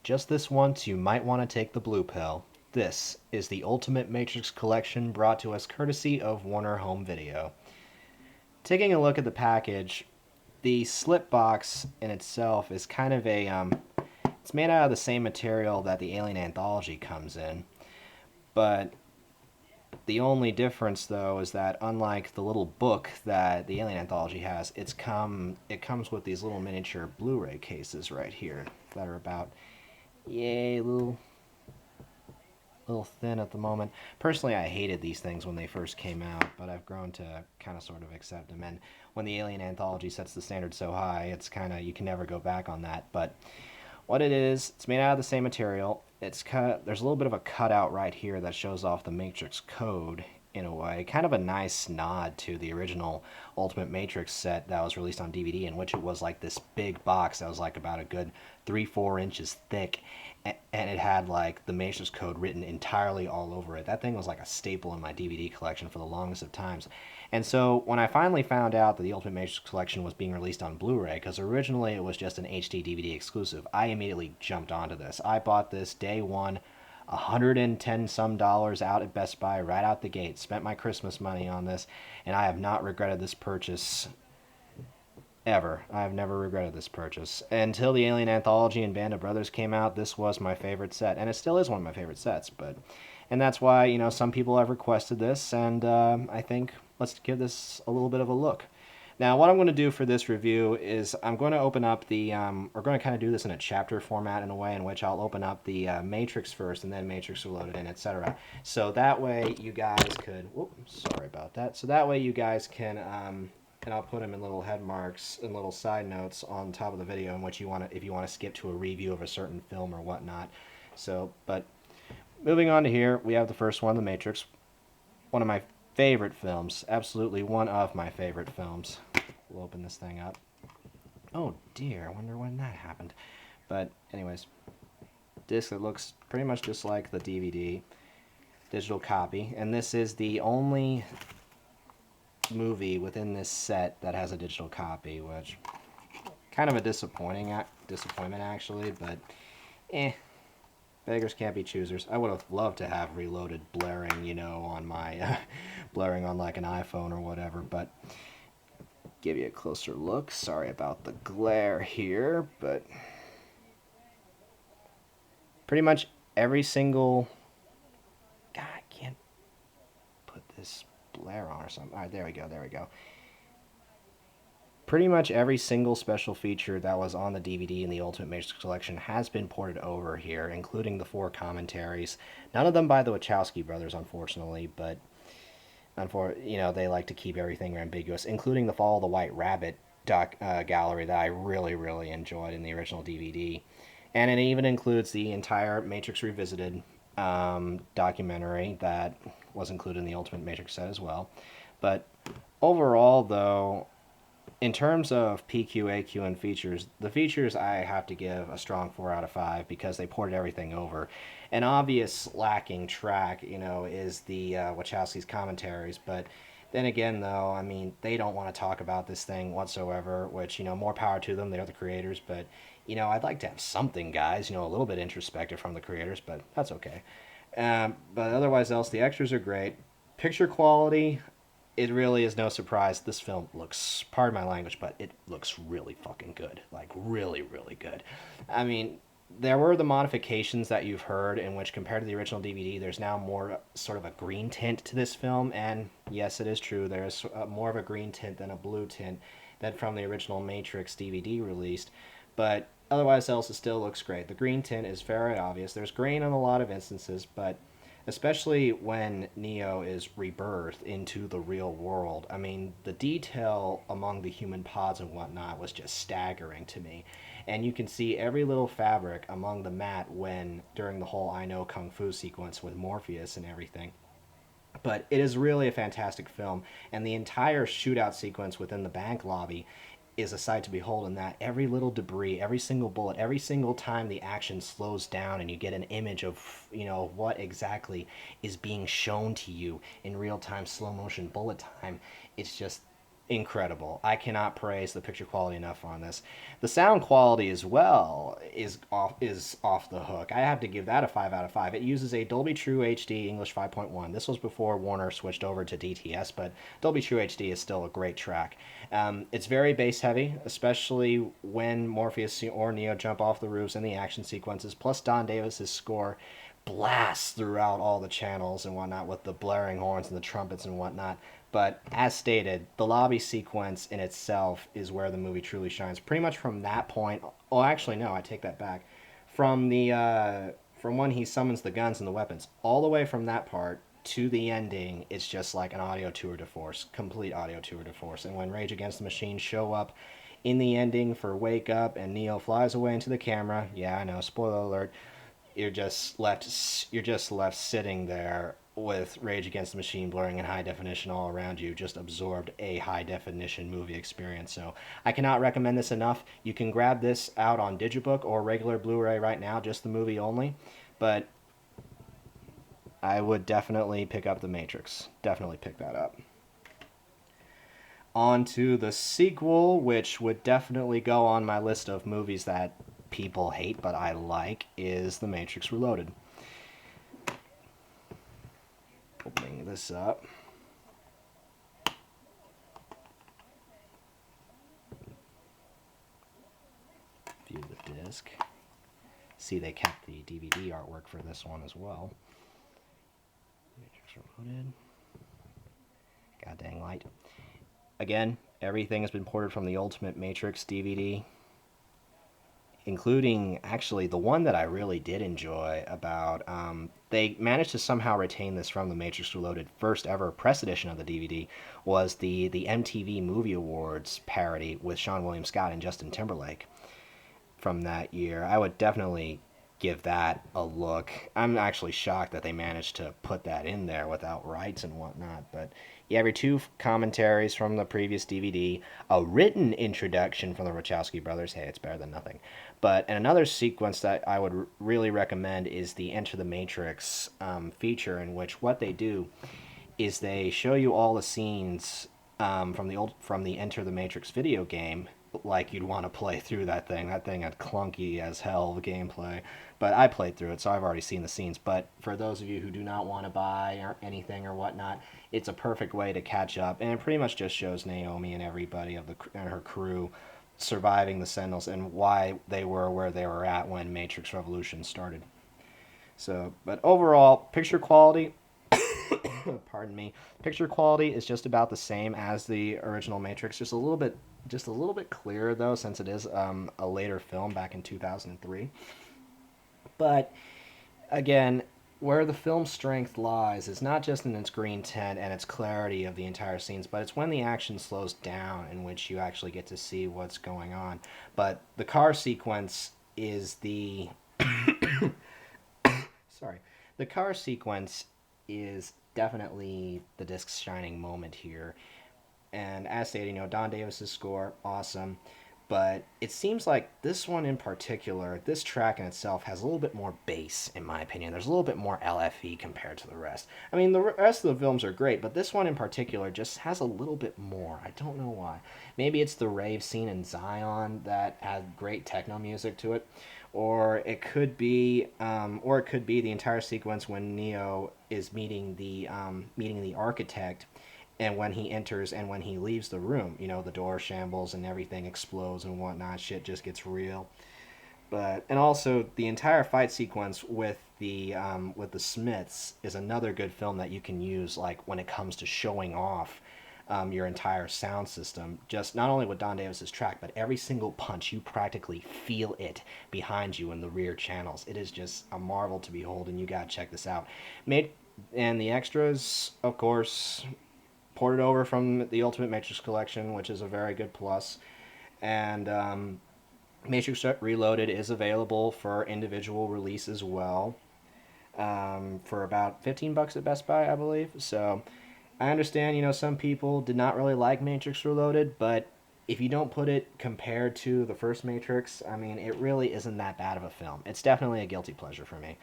Just this once, you might want to take the blue pill. This is the Ultimate Matrix Collection brought to us courtesy of Warner Home Video. Taking a look at the package, the slip box in itself is kind of it's made out of the same material that the Alien Anthology comes in. But the only difference, though, is that unlike the little book that the Alien Anthology has, it comes with these little miniature Blu-ray cases right here that are about, yay, little thin at the moment. Personally, I hated these things when they first came out, but I've grown to kind of sort of accept them. And when the Alien Anthology sets the standard so high, it's kind of, you can never go back on that. But what it is, it's made out of the same material. It's cut. There's a little bit of a cutout right here that shows off the Matrix code in a way. Kind of a nice nod to the original Ultimate Matrix set that was released on DVD, in which it was like this big box that was like about a good 3-4 inches thick, and it had like the Matrix code written entirely all over it. That thing was like a staple in my DVD collection for the longest of times. And so when I finally found out that the Ultimate Matrix Collection was being released on Blu-ray, because originally it was just an HD DVD exclusive, I immediately jumped onto this. I bought this day one, 110 some dollars out at Best Buy right out the gate. Spent my Christmas money on this, and I have not regretted this purchase ever. I've never regretted this purchase. Until the Alien Anthology and Band of Brothers came out, this was my favorite set, and it still is one of my favorite sets. And that's why, you know, some people have requested this, and I think let's give this a little bit of a look. Now, what I'm going to do for this review is I'm going to open up we're going to kind of do this in a chapter format in a way in which I'll open up the Matrix first and then Matrix Reloaded in, etc. So that way you guys could, whoops, sorry about that. So that way you guys can, and I'll put them in little head marks and little side notes on top of the video in which you want to, if you want to skip to a review of a certain film or whatnot. So, but moving on to here, we have the first one, The Matrix. One of my favorite films. Absolutely one of my favorite films. We'll open this thing up. Oh dear, I wonder when that happened. But anyways, disc that looks pretty much just like the DVD. Digital copy. And this is the only movie within this set that has a digital copy, which kind of a disappointment actually, but beggars can't be choosers. I would have loved to have Reloaded blaring, you know, on my blaring on like an iPhone or whatever, but give you a closer look. Sorry about the glare here, but pretty much every single, God, I can't put this blare on or something. All right, there we go. Pretty much every single special feature that was on the DVD in the Ultimate Matrix Collection has been ported over here, including the 4 commentaries. None of them by the Wachowski brothers, unfortunately, but you know, they like to keep everything ambiguous, including the Fall of the White Rabbit gallery that I really, really enjoyed in the original DVD. And it even includes the entire Matrix Revisited documentary that was included in the Ultimate Matrix set as well. But overall, though, in terms of PQ, AQ, and features, the features I have to give a strong 4 out of 5 because they ported everything over. An obvious lacking track, you know, is the Wachowski's commentaries, but then again, though, I mean, they don't want to talk about this thing whatsoever, which, you know, more power to them. They're the creators, but, you know, I'd like to have something, guys, you know, a little bit introspective from the creators, but that's okay. But otherwise else, the extras are great. Picture quality, it really is no surprise. This film looks, pardon my language, but it looks really fucking good. Like, really, really good. I mean, there were the modifications that you've heard in which, compared to the original DVD, there's now more sort of a green tint to this film. And yes, it is true. There's more of a green tint than a blue tint than from the original Matrix DVD released. But otherwise else, it still looks great. The green tint is very obvious. There's grain in a lot of instances, but especially when Neo is rebirthed into the real world. I mean, the detail among the human pods and whatnot was just staggering to me. And you can see every little fabric among the mat when, during the whole I Know Kung Fu sequence with Morpheus and everything. But it is really a fantastic film, and the entire shootout sequence within the bank lobby is a sight to behold in that every little debris, every single bullet, every single time the action slows down and you get an image of, you know, what exactly is being shown to you in real time, slow motion bullet time, it's just incredible. I cannot praise the picture quality enough on this. The sound quality as well is off the hook. I have to give that a 5 out of 5. It uses a Dolby True HD English 5.1. This was before Warner switched over to DTS, but Dolby True HD is still a great track. It's very bass heavy, especially when Morpheus or Neo jump off the roofs in the action sequences. Plus Don Davis's score blasts throughout all the channels and whatnot with the blaring horns and the trumpets and whatnot. But as stated, the lobby sequence in itself is where the movie truly shines. Pretty much from that point. Oh, actually, no, I take that back. From the from when he summons the guns and the weapons, all the way from that part to the ending, it's just like an audio tour de force, complete audio tour de force. And when Rage Against the Machine show up in the ending for Wake Up and Neo flies away into the camera, yeah, I know, spoiler alert, you're just left sitting there with Rage Against the Machine blaring in high definition all around you. Just absorbed a high definition movie experience. So I cannot recommend this enough. You can grab this out on Digibook or regular Blu-ray right now, just the movie only. But I would definitely pick up The Matrix. Definitely pick that up. On to the sequel, which would definitely go on my list of movies that people hate but I like, is The Matrix Reloaded. Opening this up. View the disc. See, they kept the DVD artwork for this one as well. Matrix Reloaded. God dang light. Again, everything has been ported from the Ultimate Matrix DVD, including actually the one that I really did enjoy about, they managed to somehow retain this from the Matrix Reloaded first ever press edition of the DVD, was the MTV Movie Awards parody with Seann William Scott and Justin Timberlake from that year. I would definitely give that a look. I'm actually shocked that they managed to put that in there without rights and whatnot, but you have your two commentaries from the previous DVD, a written introduction from the Wachowski brothers. Hey, it's better than nothing. But and another sequence that I would really recommend is the Enter the Matrix feature, in which what they do is they show you all the scenes from the Enter the Matrix video game, like you'd want to play through that thing. That thing had clunky as hell gameplay, but I played through it, so I've already seen the scenes. But for those of you who do not want to buy or anything or whatnot, it's a perfect way to catch up, and it pretty much just shows Naomi and everybody and her crew surviving the Sentinels and why they were where they were at when Matrix Revolution started. So, but overall, picture quality, pardon me, picture quality is just about the same as the original Matrix, just a little bit clearer though, since it is a later film back in 2003. But again, where the film's strength lies is not just in its green tint and its clarity of the entire scenes, but it's when the action slows down, in which you actually get to see what's going on. But the car sequence is the sorry, the car sequence is definitely the disc's shining moment here. And as stated, Don Davis's score, awesome. But it seems like this one in particular, this track in itself has a little bit more bass, in my opinion. There's a little bit more LFE compared to the rest. I mean, the rest of the films are great, but this one in particular just has a little bit more. I don't know why. Maybe it's the rave scene in Zion that had great techno music to it, or it could be the entire sequence when Neo is meeting the architect. And when he enters and when he leaves the room, the door shambles and everything explodes and whatnot. Shit just gets real. And also the entire fight sequence with the Smiths is another good film that you can use, like when it comes to showing off your entire sound system. Just not only with Don Davis's track, but every single punch, you practically feel it behind you in the rear channels. It is just a marvel to behold, and you gotta check this out. And the extras, of course, ported over from the Ultimate Matrix Collection, which is a very good plus. And Matrix Reloaded is available for individual release as well, for about $15 at Best Buy, I believe. So I understand, some people did not really like Matrix Reloaded, but if you don't put it compared to the first Matrix, I mean, it really isn't that bad of a film. It's definitely a guilty pleasure for me.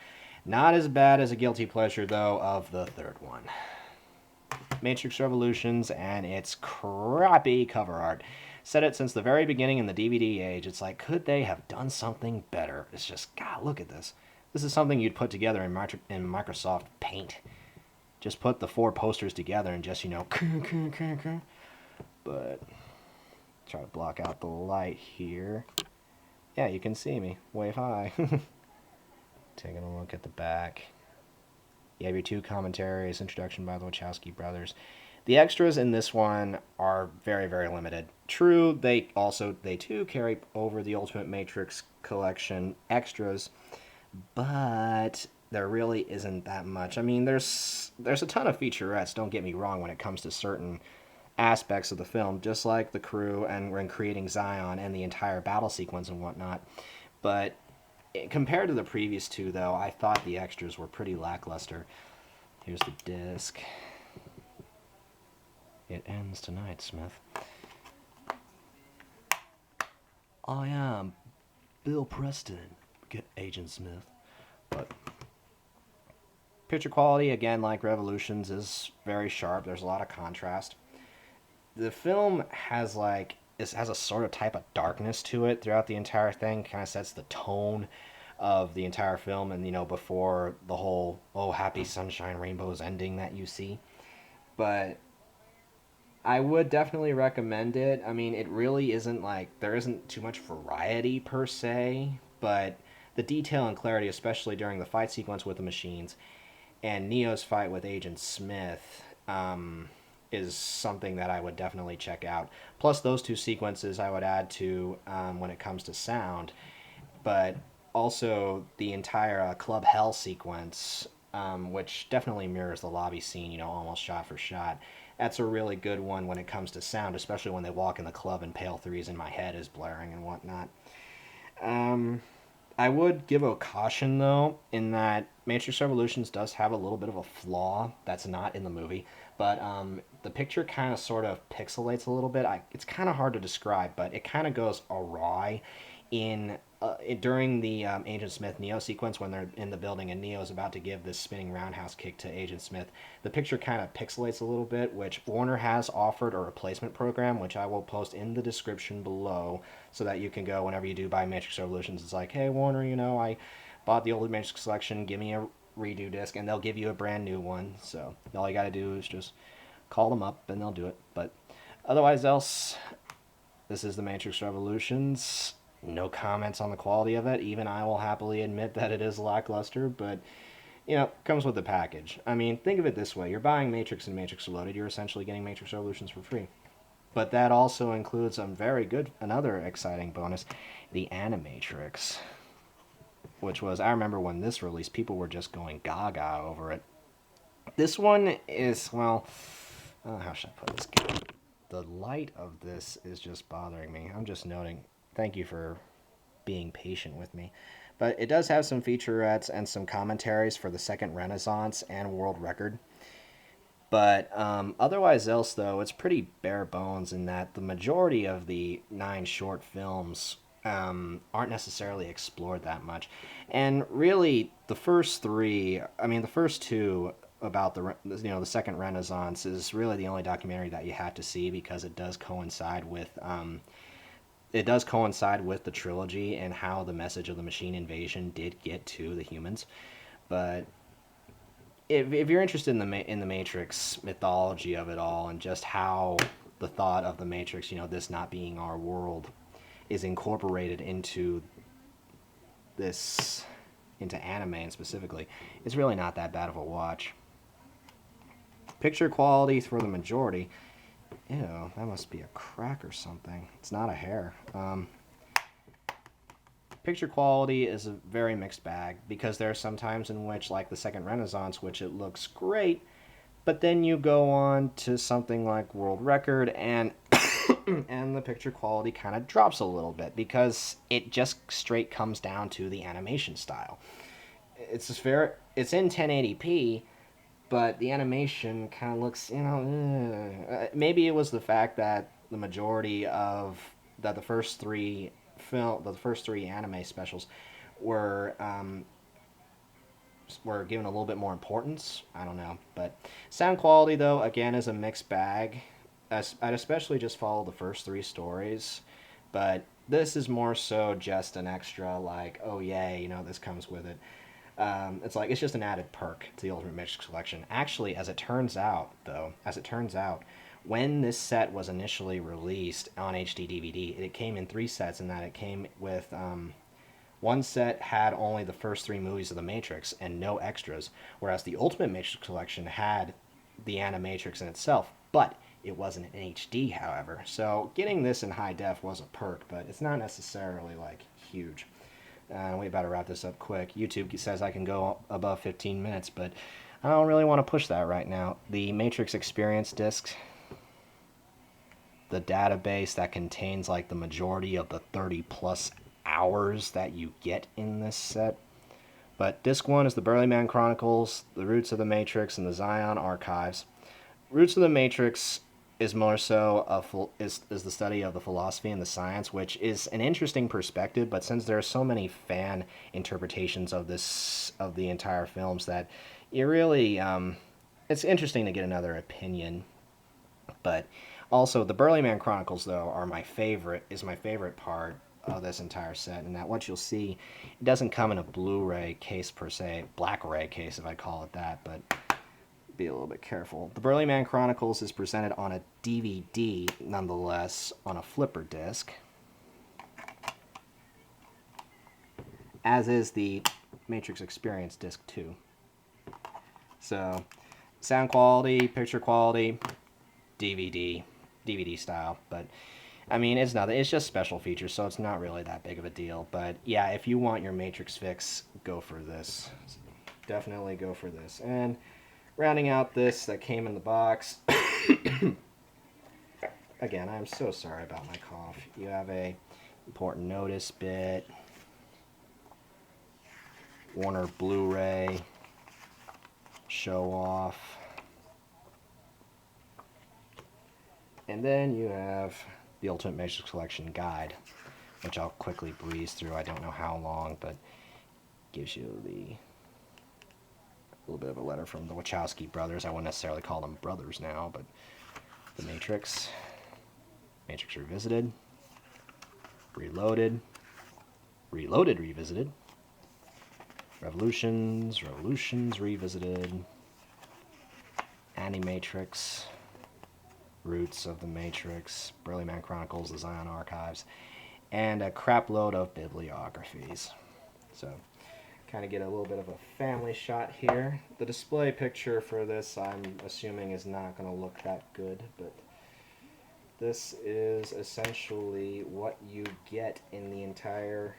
Not as bad as a guilty pleasure, though, of the third one. Matrix Revolutions and its crappy cover art. Said it since the very beginning in the DVD age. It's like, could they have done something better? It's just, God, look at this. This is something you'd put together in Microsoft Paint. Just put the 4 posters together and just, but try to block out the light here. Yeah, you can see me. Wave high. Taking a look at the back. You have your 2 commentaries, introduction by the Wachowski brothers. The extras in this one are very, very limited. True, they too carry over the Ultimate Matrix Collection extras, but there really isn't that much. I mean, there's a ton of featurettes, don't get me wrong, when it comes to certain aspects of the film, just like the crew and when creating Zion and the entire battle sequence and whatnot. But compared to the previous 2, though, I thought the extras were pretty lackluster. Here's the disc. It ends tonight, Smith. I am Bill Preston. Get Agent Smith. But picture quality, again, like Revolutions, is very sharp. There's a lot of contrast. The film has a sort of type of darkness to it throughout the entire thing. Kind of sets the tone of the entire film, and before the whole happy sunshine rainbows ending that you see. But I would definitely recommend it. I mean, it really isn't there isn't too much variety per se, but the detail and clarity, especially during the fight sequence with the machines and Neo's fight with Agent Smith, is something that I would definitely check out. Plus, those 2 sequences I would add to when it comes to sound, but also the entire Club Hell sequence, which definitely mirrors the lobby scene, almost shot for shot. That's a really good one when it comes to sound, especially when they walk in the club and Pale 3's In My Head is blaring and whatnot. I would give a caution, though, in that Matrix Revolutions does have a little bit of a flaw that's not in the movie, but the picture kind of sort of pixelates a little bit. It's kind of hard to describe, but it kind of goes awry during the Agent Smith Neo sequence when they're in the building and Neo's about to give this spinning roundhouse kick to Agent Smith. The picture kind of pixelates a little bit, which Warner has offered a replacement program, which I will post in the description below so that you can go whenever you do buy Matrix Revolutions. It's like, hey, Warner, I bought the old Matrix collection, give me a redo disc, and they'll give you a brand new one. So all you got to do is just call them up and they'll do it. But otherwise else, this is the Matrix Revolutions. No comments on the quality of it. Even I will happily admit that it is lackluster, but comes with the package. I mean, think of it this way. You're buying Matrix and Matrix Reloaded. You're essentially getting Matrix Revolutions for free. But that also includes another exciting bonus, the Animatrix, which was, I remember when this released, people were just going gaga over it. This one is, how should I put this? The light of this is just bothering me. I'm just noting. Thank you for being patient with me. But it does have some featurettes and some commentaries for the Second Renaissance and World Record. But otherwise else, though, it's pretty bare bones in that the majority of the 9 short films aren't necessarily explored that much. And really, the first 2 about the Second Renaissance is really the only documentary that you have to see because it does coincide with the trilogy and how the message of the machine invasion did get to the humans. But if you're interested in the Matrix mythology of it all and just how the thought of the Matrix, this not being our world, is incorporated into anime and specifically, it's really not that bad of a watch. Picture quality for the majority. Ew, that must be a crack or something. It's not a hair. Picture quality is a very mixed bag because there are some times in which, like the Second Renaissance, which it looks great, but then you go on to something like World Record and and the picture quality kind of drops a little bit because it just straight comes down to the animation style. It's in 1080p, but the animation kind of looks, maybe it was the fact that the first three anime specials were were given a little bit more importance. I don't know. But sound quality, though, again, is a mixed bag. I'd especially just follow the first 3 stories. But this is more so just an extra, like, oh, yay, you know, this comes with it. It's like, it's just an added perk to the Ultimate Matrix Collection. Actually, as it turns out, when this set was initially released on HD DVD, it came in 3 sets, in that it came with... one set had only the first 3 movies of The Matrix and no extras, whereas the Ultimate Matrix Collection had the Animatrix in itself, but it wasn't in HD, however. So getting this in high def was a perk, but it's not necessarily, like, huge. We better wrap this up quick. YouTube says I can go above 15 minutes, but I don't really want to push that right now. The Matrix Experience disc, the database that contains, like, the majority of the 30-plus hours that you get in this set. But disc 1 is the Burlyman Chronicles, the Roots of the Matrix, and the Zion Archives. Roots of the Matrix is more so is the study of the philosophy and the science, which is an interesting perspective, but since there are so many fan interpretations of the entire films, that it really it's interesting to get another opinion. But also the Burlyman Chronicles, though, my favorite part of this entire set, and that what you'll see, it doesn't come in a Blu-ray case per se, Black-ray case if I call it that, but be a little bit careful. The Burlyman Chronicles is presented on a DVD, nonetheless, on a flipper disc, as is the Matrix Experience Disc 2. So, sound quality, picture quality, DVD style, but I mean, it's nothing. It's just special features, so it's not really that big of a deal. But yeah, if you want your Matrix fix, go for this. Definitely go for this. And rounding out this that came in the box, again, I'm so sorry about my cough. You have a important notice bit, Warner Blu-ray, show off, and then you have the Ultimate Matrix Collection guide, which I'll quickly breeze through. I don't know how long, but gives you a little bit of a letter from the Wachowski brothers. I wouldn't necessarily call them brothers now, but the Matrix, Matrix Revisited, Reloaded, Reloaded Revisited, Revolutions Revisited, Animatrix, Roots of the Matrix, Burlyman Chronicles, the Zion Archives, and a crap load of bibliographies. So, kind of get a little bit of a family shot here. The display picture for this, I'm assuming, is not going to look that good, but this is essentially what you get in the entire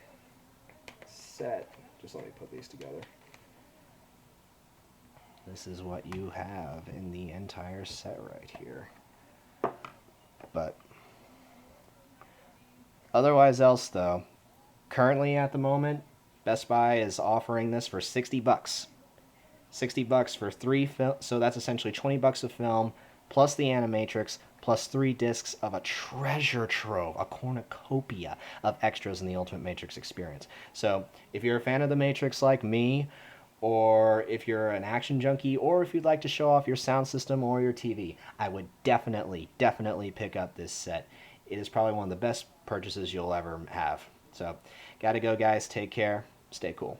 set. Just let me put these together. This is what you have in the entire set right here. But otherwise else, though, currently at the moment, Best Buy is offering this for $60. $60 for 3 films, so that's essentially $20 of film, plus the Animatrix, plus 3 discs of a treasure trove, a cornucopia of extras in the Ultimate Matrix Experience. So, if you're a fan of the Matrix like me, or if you're an action junkie, or if you'd like to show off your sound system or your TV, I would definitely pick up this set. It is probably one of the best purchases you'll ever have. So, gotta go, guys. Take care. Stay cool.